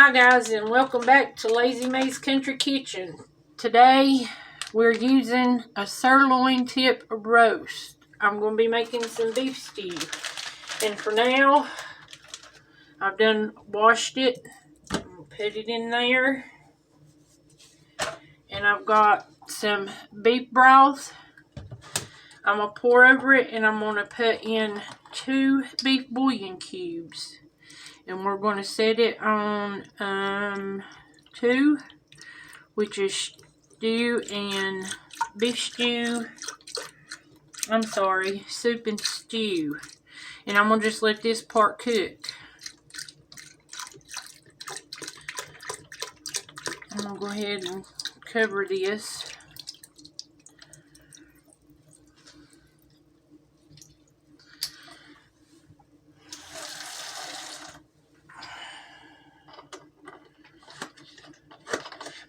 Hi guys, and welcome back to Lazy May's Country Kitchen. Today we're using a sirloin tip roast. I'm going to be making some beef stew. And for now, I've done washed it. I'm going to put it in there. And I've got some beef broth. I'm going to pour over it, and I'm going to put in 2 beef bouillon cubes. And we're going to set it on 2, which is stew and beef stew. I'm sorry, soup and stew. And I'm going to just let this part cook. I'm going to go ahead and cover this.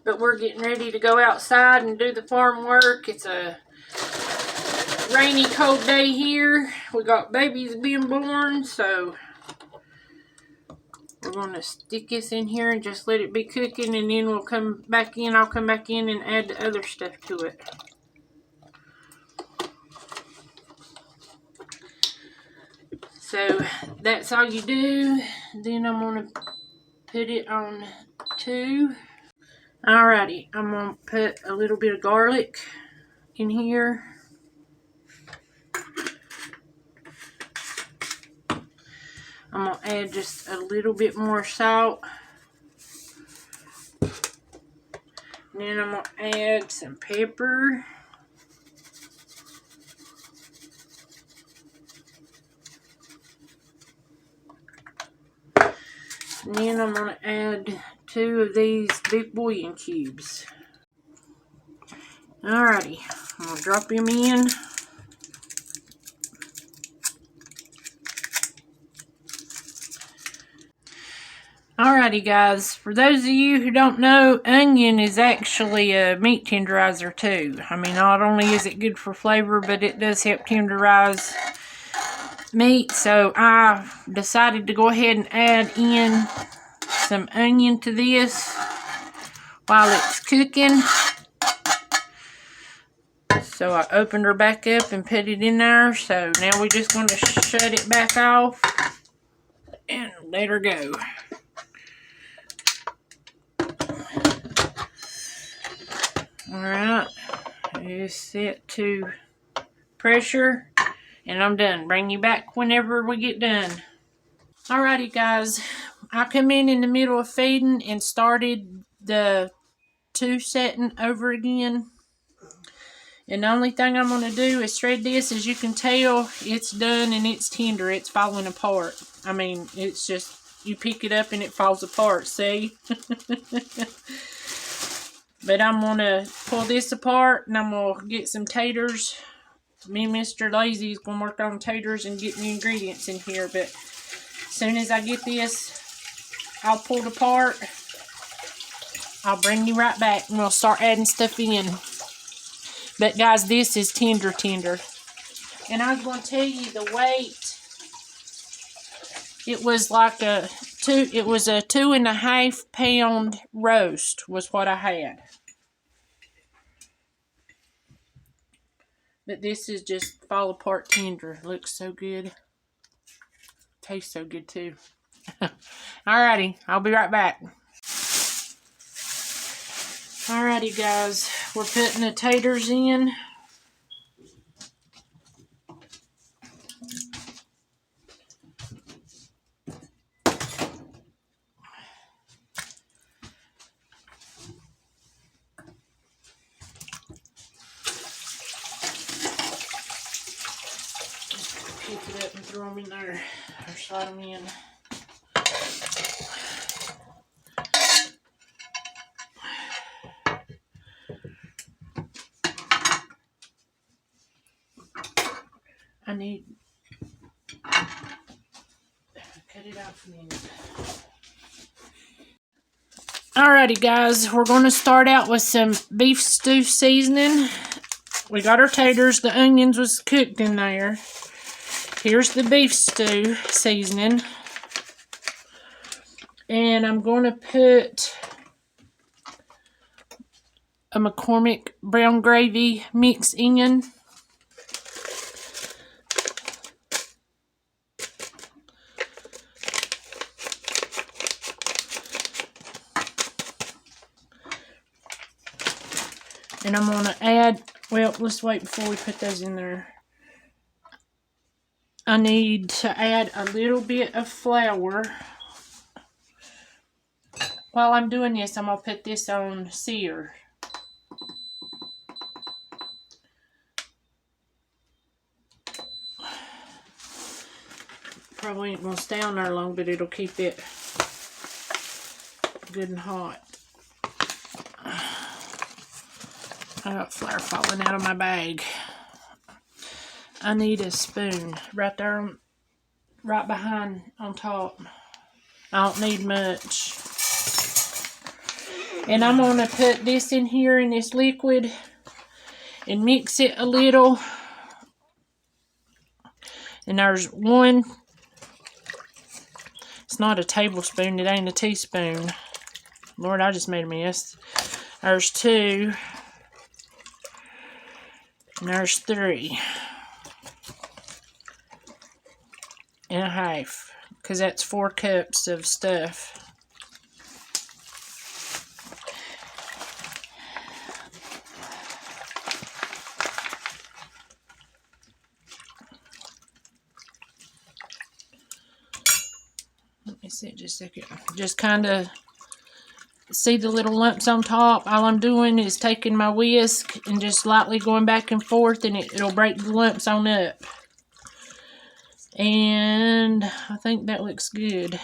But we're getting ready to go outside and do the farm work. It's a rainy, cold day here. We got babies being born, so we're going to stick this in here and just let it be cooking, and then we'll come back in. I'll come back in and add the other stuff to it. So that's all you do. Then I'm going to put it on 2. Alrighty, I'm going to put a little bit of garlic in here. I'm going to add just a little bit more salt. And then I'm going to add some pepper. And then I'm going to add 2 of these beef bouillon cubes. Alrighty, I'm going to drop them in. Alrighty guys, for those of you who don't know, onion is actually a meat tenderizer too. I mean, not only is it good for flavor, but it does help tenderize meat. So I decided to go ahead and add in some onion to this while it's cooking. So I opened her back up and put it in there. So now we're just going to shut it back off and let her go. Alright, it's set to pressure, and I'm done. Bring you back whenever we get done. Alrighty guys, I come in the middle of feeding and started the 2 setting over again. And the only thing I'm going to do is thread this. As you can tell, it's done and it's tender. It's falling apart. I mean, it's just, you pick it up and it falls apart, see? But I'm going to pull this apart, and I'm going to get some taters. Me and Mr. Lazy is going to work on taters and getting the ingredients in here. But as soon as I get this all pulled apart, I'll bring you right back and we'll start adding stuff in. But guys, this is tender. And I was going to tell you the weight. It was like a 2.5 pound roast was what I had. But this is just fall apart tender. Looks so good. Tastes so good too. Alrighty, I'll be right back. Alrighty guys, we're putting the taters in. Pick it up and throw them in there, or slide them in. I need cut it out for a minute. Alrighty guys, we're going to start out with some beef stew seasoning. We got our taters, the onions was cooked in there. Here's the beef stew seasoning. And I'm going to put a McCormick brown gravy mix in. And I'm going to add, well, let's wait before we put those in there. I need to add a little bit of flour. While I'm doing this, I'm going to put this on sear. Probably ain't going to stay on there long, but it'll keep it good and hot. I got flour falling out of my bag. I need a spoon right there, right behind on top. I don't need much. And I'm going to put this in here in this liquid and mix it a little. And there's one. It's not a tablespoon. It ain't a teaspoon. Lord, I just made a mess. There's 2. And there's 3. And a half. Because that's 4 cups of stuff. Let me see just a second. Just kind of see the little lumps on top. All I'm doing is taking my whisk and just lightly going back and forth, and it'll break the lumps on up. And I think that looks good.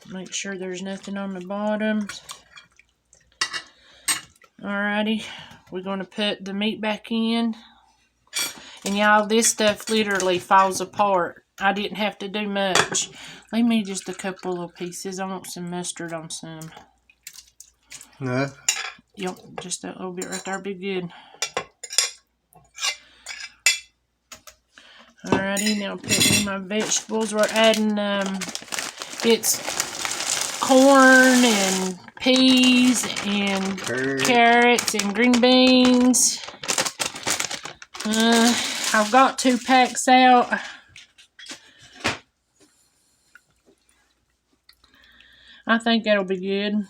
Make sure there's nothing on the bottom. Alrighty, we're going to put the meat back in. And y'all, this stuff literally falls apart. I didn't have to do much. Leave me just a couple of pieces. I want some mustard on some. No. Yep, just a little bit right there. Be good. Alrighty, now put in my vegetables. We're adding, it's corn and peas and carrots and green beans. I've got 2 packs out. I think that'll be good.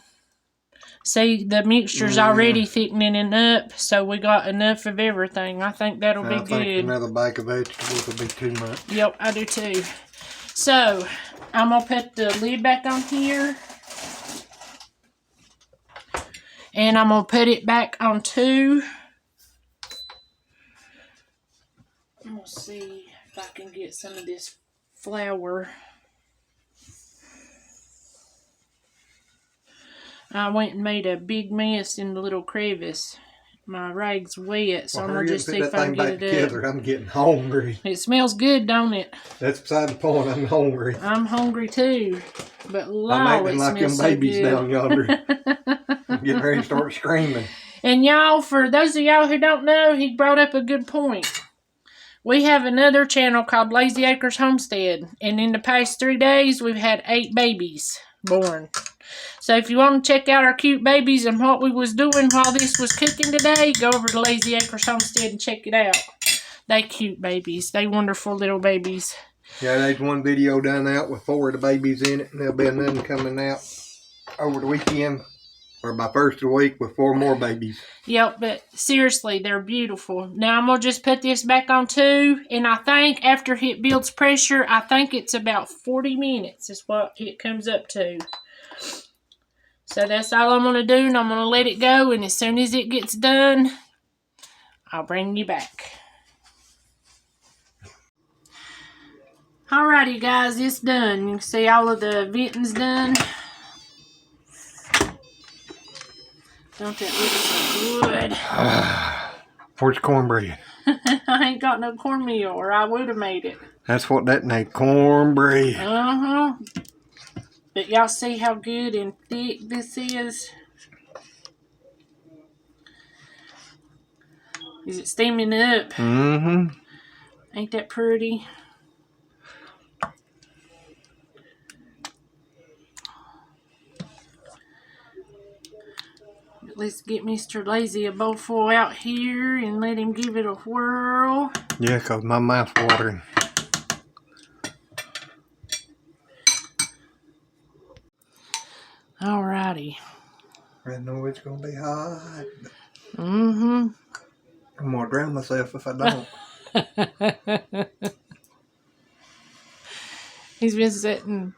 See, the mixture's already thickening it up, so we got enough of everything. I think that'll be good. I think another bag of vegetables will be too much. Yep, I do too. So, I'm going to put the lid back on here. And I'm going to put it back on 2. Let's see if I can get some of this flour. I went and made a big mess in the little crevice. My rag's wet, so I'm going to just see if I can get it up. I'm getting hungry. It smells good, don't it? That's beside the point. I'm hungry. I'm hungry too. But I'm acting like them babies down yonder. I'm getting ready to start screaming. And y'all, for those of y'all who don't know, he brought up a good point. We have another channel called Lazy Acres Homestead. And in the past 3 days, we've had 8 babies born. So if you want to check out our cute babies and what we was doing while this was cooking today, go over to Lazy Acres Homestead and check it out. They cute babies. They wonderful little babies. Yeah, there's one video done out with 4 of the babies in it, and there'll be another coming out over the weekend or by first of the week with 4 more babies. Yep, but seriously, they're beautiful. Now I'm going to just put this back on 2, and I think after it builds pressure, I think it's about 40 minutes is what it comes up to. So that's all I'm going to do, and I'm going to let it go, and as soon as it gets done, I'll bring you back. Alrighty guys, it's done. You can see all of the venting's done. Don't that look so good? Where's cornbread? I ain't got no cornmeal, or I would have made it. That's what that named cornbread. Uh-huh. But y'all see how good and thick this is? Is it steaming up? Mm-hmm. Ain't that pretty? let's get Mr. Lazy a bowlful out here and let him give it a whirl. Yeah, 'cause my mouth's watering. Alrighty. I know it's gonna be hot. Mm-hmm. I'm gonna drown myself if I don't. He's been sitting.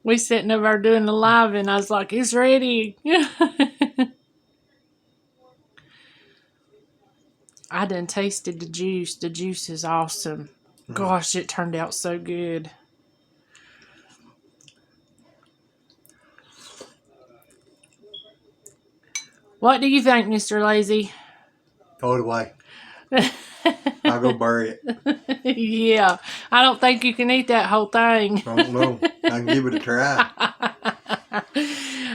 We sitting over there doing the live, and I was like, "It's ready." I done tasted the juice. The juice is awesome. Gosh, it turned out so good. What do you think, Mr. Lazy? Throw it away. I'll go bury it. Yeah, I don't think you can eat that whole thing. I don't know. I can give it a try.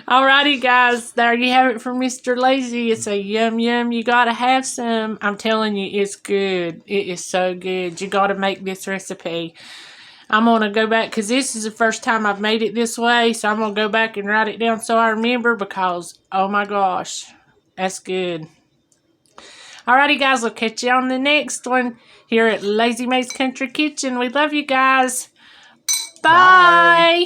Alrighty, guys, there you have it from Mr. Lazy. It's a yum yum. You gotta have some. I'm telling you, it's good. It is so good. You gotta make this recipe. I'm gonna go back because this is the first time I've made it this way, so I'm gonna go back and write it down so I remember because oh my gosh, that's good. Alrighty, guys, we'll catch you on the next one here at Lazy Mae's Country Kitchen. We love you guys. Bye.